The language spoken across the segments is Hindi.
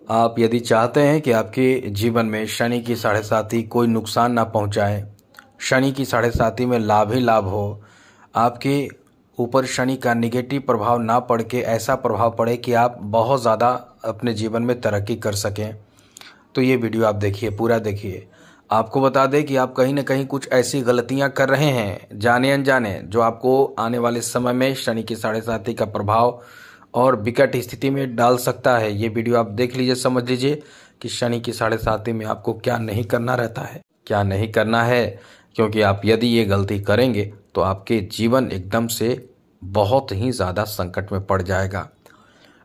आप यदि चाहते हैं कि आपके जीवन में शनि की साढ़े साती कोई नुकसान ना पहुंचाए, शनि की साढ़े साती में लाभ ही लाभ हो, आपके ऊपर शनि का निगेटिव प्रभाव ना पड़ के ऐसा प्रभाव पड़े कि आप बहुत ज़्यादा अपने जीवन में तरक्की कर सकें, तो ये वीडियो आप देखिए, पूरा देखिए। आपको बता दें कि आप कहीं ना कहीं कुछ ऐसी गलतियां कर रहे हैं जाने अनजाने, जो आपको आने वाले समय में शनि की साढ़े साती का प्रभाव और विकट स्थिति में डाल सकता है। ये वीडियो आप देख लीजिए, समझ लीजिए कि शनि की साढ़े साती में आपको क्या नहीं करना रहता है, क्या नहीं करना है। क्योंकि आप यदि ये गलती करेंगे तो आपके जीवन एकदम से बहुत ही ज़्यादा संकट में पड़ जाएगा।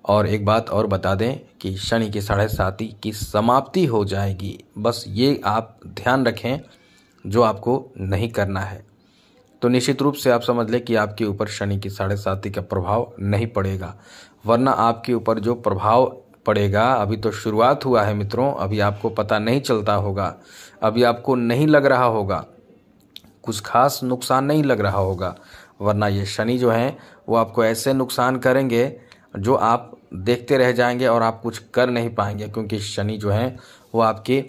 और एक बात और बता दें कि शनि की साढ़े साती की समाप्ति हो जाएगी, बस ये आप ध्यान रखें, जो आपको नहीं करना है। तो निश्चित रूप से आप समझ लें कि आपके ऊपर शनि की साढ़े साती का प्रभाव नहीं पड़ेगा, वरना आपके ऊपर जो प्रभाव पड़ेगा, अभी तो शुरुआत हुआ है मित्रों, अभी आपको पता नहीं चलता होगा, अभी आपको नहीं लग रहा होगा, कुछ खास नुकसान नहीं लग रहा होगा, वरना ये शनि जो हैं वो आपको ऐसे नुकसान करेंगे जो आप देखते रह जाएंगे और आप कुछ कर नहीं पाएंगे। क्योंकि शनि जो हैं वो आपके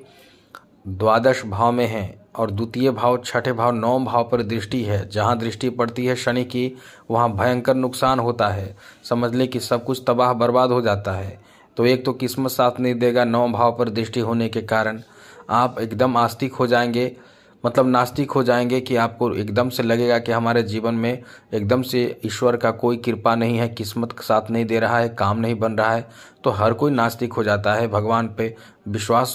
द्वादश भाव में हैं और द्वितीय भाव, छठे भाव, नौम भाव पर दृष्टि है। जहाँ दृष्टि पड़ती है शनि की, वहाँ भयंकर नुकसान होता है। समझ लें कि सब कुछ तबाह बर्बाद हो जाता है। तो एक तो किस्मत साथ नहीं देगा, नौम भाव पर दृष्टि होने के कारण आप एकदम आस्तिक हो जाएंगे, मतलब नास्तिक हो जाएंगे, कि आपको एकदम से लगेगा कि हमारे जीवन में एकदम से ईश्वर का कोई कृपा नहीं है, किस्मत साथ नहीं दे रहा है, काम नहीं बन रहा है। तो हर कोई नास्तिक हो जाता है, भगवान पे विश्वास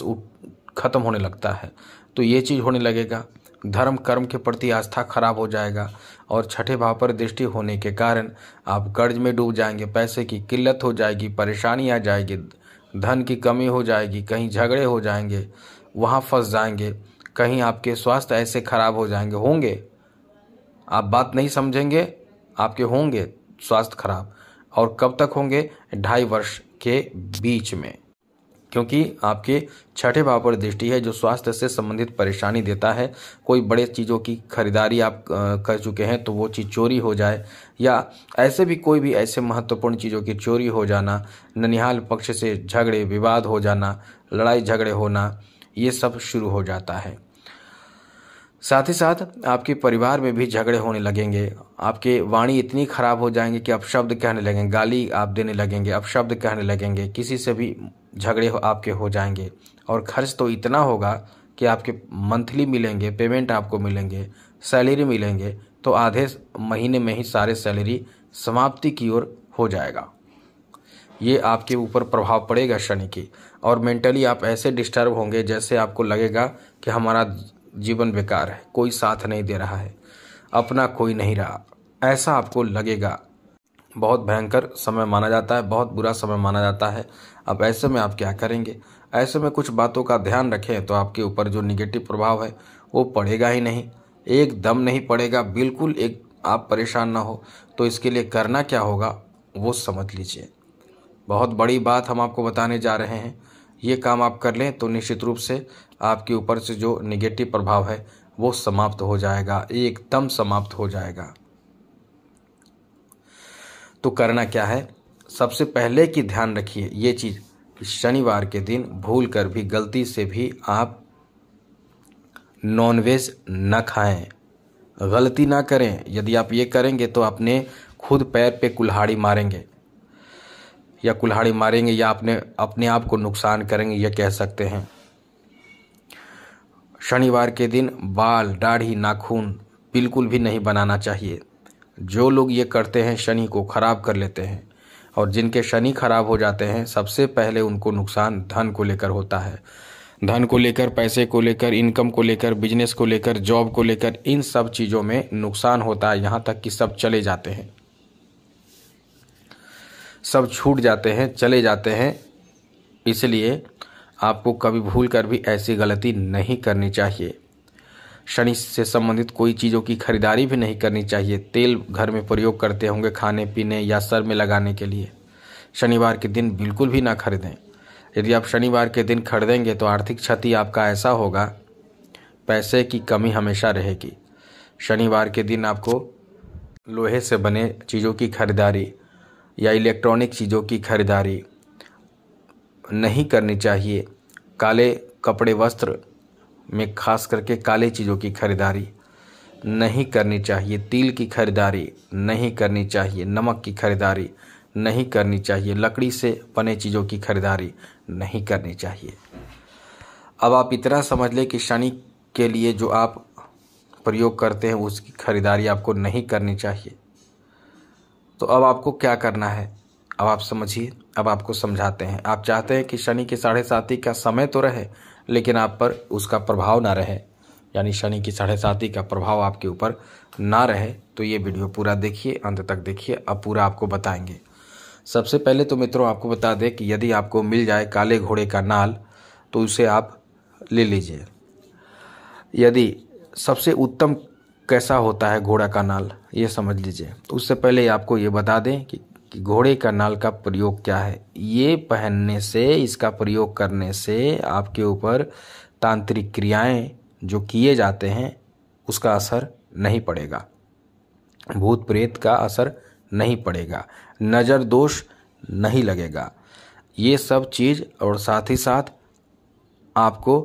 खत्म होने लगता है। तो ये चीज़ होने लगेगा, धर्म कर्म के प्रति आस्था खराब हो जाएगा। और छठे भाव पर दृष्टि होने के कारण आप कर्ज में डूब जाएंगे, पैसे की किल्लत हो जाएगी, परेशानी आ जाएगी, धन की कमी हो जाएगी, कहीं झगड़े हो जाएंगे, वहाँ फंस जाएंगे, कहीं आपके स्वास्थ्य ऐसे खराब हो जाएंगे, होंगे, आप बात नहीं समझेंगे, आपके होंगे स्वास्थ्य खराब। और कब तक होंगे? 2.5 वर्ष के बीच में। क्योंकि आपके छठे भाव पर दृष्टि है, जो स्वास्थ्य से संबंधित परेशानी देता है। कोई बड़े चीज़ों की खरीदारी आप कर चुके हैं तो वो चीज़ चोरी हो जाए, या ऐसे भी कोई भी ऐसे महत्वपूर्ण चीज़ों की चोरी हो जाना, ननिहाल पक्ष से झगड़े विवाद हो जाना, लड़ाई झगड़े होना, ये सब शुरू हो जाता है। साथ ही साथ आपके परिवार में भी झगड़े होने लगेंगे, आपके वाणी इतनी खराब हो जाएंगे कि आप शब्द कहने लगेंगे, गाली आप देने लगेंगे, आप शब्द कहने लगेंगे, किसी से भी झगड़े आपके हो जाएंगे। और खर्च तो इतना होगा कि आपके मंथली मिलेंगे, पेमेंट आपको मिलेंगे, सैलरी मिलेंगे, तो आधे महीने में ही सारे सैलरी समाप्ति की ओर हो जाएगा। ये आपके ऊपर प्रभाव पड़ेगा शनि की। और मेंटली आप ऐसे डिस्टर्ब होंगे जैसे आपको लगेगा कि हमारा जीवन बेकार है, कोई साथ नहीं दे रहा है, अपना कोई नहीं रहा, ऐसा आपको लगेगा। बहुत भयंकर समय माना जाता है, बहुत बुरा समय माना जाता है। अब ऐसे में आप क्या करेंगे? ऐसे में कुछ बातों का ध्यान रखें तो आपके ऊपर जो निगेटिव प्रभाव है वो पड़ेगा ही नहीं, एकदम नहीं पड़ेगा, बिल्कुल एक आप परेशान ना हो। तो इसके लिए करना क्या होगा वो समझ लीजिए। बहुत बड़ी बात हम आपको बताने जा रहे हैं, ये काम आप कर लें तो निश्चित रूप से आपके ऊपर से जो निगेटिव प्रभाव है वो समाप्त हो जाएगा, एकदम समाप्त हो जाएगा। तो करना क्या है? सबसे पहले कि ध्यान रखिए ये चीज़ कि शनिवार के दिन भूल कर भी, गलती से भी आप नॉनवेज न खाएं, गलती ना करें। यदि आप ये करेंगे तो अपने खुद पैर पे कुल्हाड़ी मारेंगे, या अपने आप को नुकसान करेंगे, ये कह सकते हैं। शनिवार के दिन बाल, दाढ़ी, नाखून बिल्कुल भी नहीं बनाना चाहिए। जो लोग ये करते हैं शनि को खराब कर लेते हैं, और जिनके शनि खराब हो जाते हैं सबसे पहले उनको नुकसान धन को लेकर होता है। धन को लेकर, पैसे को लेकर, इनकम को लेकर, बिजनेस को लेकर, जॉब को लेकर, इन सब चीज़ों में नुकसान होता है। यहाँ तक कि सब चले जाते हैं, सब छूट जाते हैं, चले जाते हैं। इसलिए आपको कभी भूल कर भी ऐसी गलती नहीं करनी चाहिए। शनि से संबंधित कोई चीज़ों की खरीदारी भी नहीं करनी चाहिए। तेल घर में प्रयोग करते होंगे खाने पीने या सर में लगाने के लिए, शनिवार के दिन बिल्कुल भी ना खरीदें। यदि आप शनिवार के दिन खरीदेंगे तो आर्थिक क्षति आपका ऐसा होगा, पैसे की कमी हमेशा रहेगी। शनिवार के दिन आपको लोहे से बने चीज़ों की खरीदारी या इलेक्ट्रॉनिक चीज़ों की खरीदारी, नहीं करनी चाहिए। काले कपड़े वस्त्र में खास करके काले चीज़ों की खरीदारी नहीं करनी चाहिए। तिल की खरीदारी नहीं करनी चाहिए। नमक की खरीदारी नहीं करनी चाहिए। लकड़ी से बने चीज़ों की खरीदारी नहीं करनी चाहिए। अब आप इतना समझ लें कि शनि के लिए जो आप प्रयोग करते हैं उसकी खरीदारी आपको नहीं करनी चाहिए। तो अब आपको क्या करना है, अब आप समझिए। अब आपको समझाते हैं। आप चाहते हैं कि शनि के 7.5 का समय तो रहे लेकिन आप पर उसका प्रभाव ना रहे, यानी शनि की 7.5 का प्रभाव आपके ऊपर ना रहे। तो ये वीडियो पूरा देखिए, अंत तक देखिए। अब पूरा आपको बताएंगे। सबसे पहले तो मित्रों आपको बता दें कि यदि आपको मिल जाए काले घोड़े का नाल तो उसे आप ले लीजिए। यदि सबसे उत्तम कैसा होता है घोड़ा का नाल, ये समझ लीजिए। तो उससे पहले आपको ये बता दें कि घोड़े का नाल का प्रयोग क्या है। ये पहनने से, इसका प्रयोग करने से आपके ऊपर तांत्रिक क्रियाएं जो किए जाते हैं उसका असर नहीं पड़ेगा, भूत प्रेत का असर नहीं पड़ेगा, नज़र दोष नहीं लगेगा, ये सब चीज़। और साथ ही साथ आपको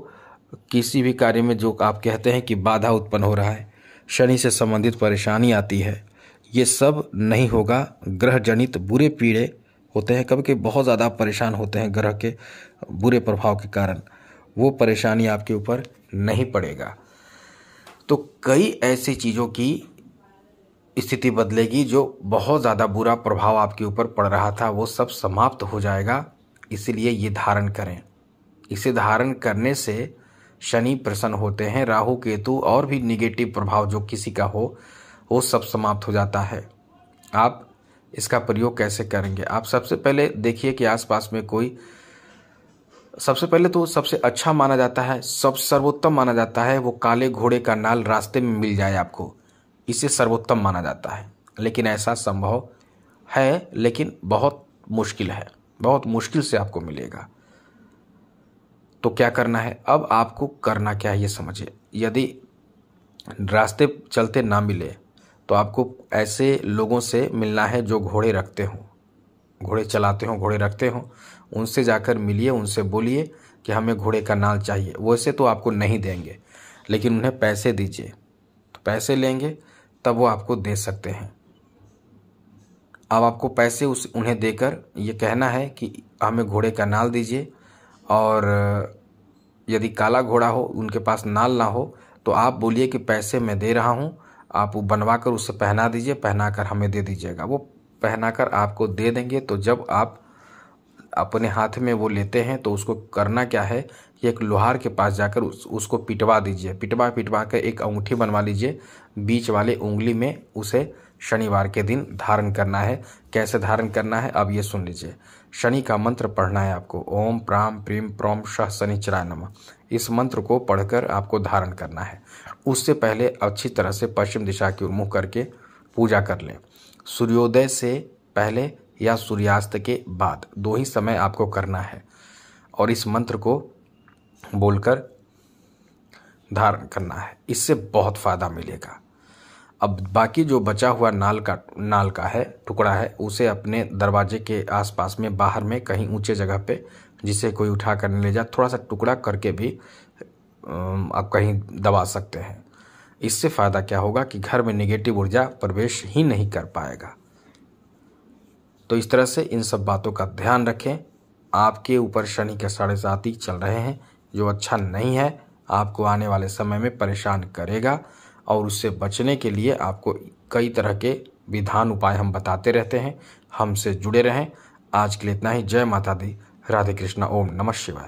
किसी भी कार्य में जो आप कहते हैं कि बाधा उत्पन्न हो रहा है, शनि से संबंधित परेशानी आती है, ये सब नहीं होगा। ग्रह जनित बुरे पीड़े होते हैं, कभी कभी बहुत ज़्यादा परेशान होते हैं ग्रह के बुरे प्रभाव के कारण, वो परेशानी आपके ऊपर नहीं पड़ेगा। तो कई ऐसी चीज़ों की स्थिति बदलेगी, जो बहुत ज़्यादा बुरा प्रभाव आपके ऊपर पड़ रहा था वो सब समाप्त हो जाएगा। इसीलिए ये धारण करें। इसे धारण करने से शनि प्रसन्न होते हैं, राहु केतु और भी निगेटिव प्रभाव जो किसी का हो वो सब समाप्त हो जाता है। आप इसका प्रयोग कैसे करेंगे? आप सबसे पहले देखिए कि आसपास में कोई, सबसे पहले तो सबसे अच्छा माना जाता है, सब सर्वोत्तम माना जाता है वो काले घोड़े का नाल रास्ते में मिल जाए आपको, इसे सर्वोत्तम माना जाता है। लेकिन ऐसा संभव है, लेकिन बहुत मुश्किल है, बहुत मुश्किल से आपको मिलेगा। तो क्या करना है? अब आपको करना क्या है ये समझिए। यदि रास्ते चलते ना मिले तो आपको ऐसे लोगों से मिलना है जो घोड़े रखते हों, घोड़े चलाते हों, घोड़े रखते हों। उनसे जाकर मिलिए, उनसे बोलिए कि हमें घोड़े का नाल चाहिए। वैसे तो आपको नहीं देंगे, लेकिन उन्हें पैसे दीजिए, तो पैसे लेंगे तब वो आपको दे सकते हैं। अब आपको पैसे उन्हें देकर ये कहना है कि हमें घोड़े का नाल दीजिए, और यदि काला घोड़ा हो, उनके पास नाल ना हो, तो आप बोलिए कि पैसे मैं दे रहा हूँ, आप वो बनवा कर उसे पहना दीजिए, पहना कर हमें दे दीजिएगा। वो पहना कर आपको दे देंगे। तो जब आप अपने हाथ में वो लेते हैं तो उसको करना क्या है, कि एक लोहार के पास जाकर उसको पिटवा दीजिए। पिटवा कर एक अंगूठी बनवा लीजिए, बीच वाले उंगली में उसे शनिवार के दिन धारण करना है। कैसे धारण करना है अब ये सुन लीजिए। शनि का मंत्र पढ़ना है आपको, ओम प्राम प्रीम प्रोम शः शनिचराय नमः। इस मंत्र को पढ़कर आपको धारण करना है। उससे पहले अच्छी तरह से पश्चिम दिशा की ओर मुँह करके पूजा कर लें। सूर्योदय से पहले या सूर्यास्त के बाद, 2 ही समय आपको करना है, और इस मंत्र को बोलकर धारण करना है। इससे बहुत फायदा मिलेगा। अब बाकी जो बचा हुआ नाल का है टुकड़ा है, उसे अपने दरवाजे के आसपास में, बाहर में कहीं ऊंचे जगह पे, जिसे कोई उठा कर ले जाए, थोड़ा सा टुकड़ा करके भी आप कहीं दबा सकते हैं। इससे फ़ायदा क्या होगा कि घर में नेगेटिव ऊर्जा प्रवेश ही नहीं कर पाएगा। तो इस तरह से इन सब बातों का ध्यान रखें। आपके ऊपर शनि के 7.5 चल रहे हैं, जो अच्छा नहीं है, आपको आने वाले समय में परेशान करेगा। और उससे बचने के लिए आपको कई तरह के विधान उपाय हम बताते रहते हैं। हमसे जुड़े रहें। आज के लिए इतना ही। जय माता दी, राधे कृष्णा, ओम नमः शिवाय।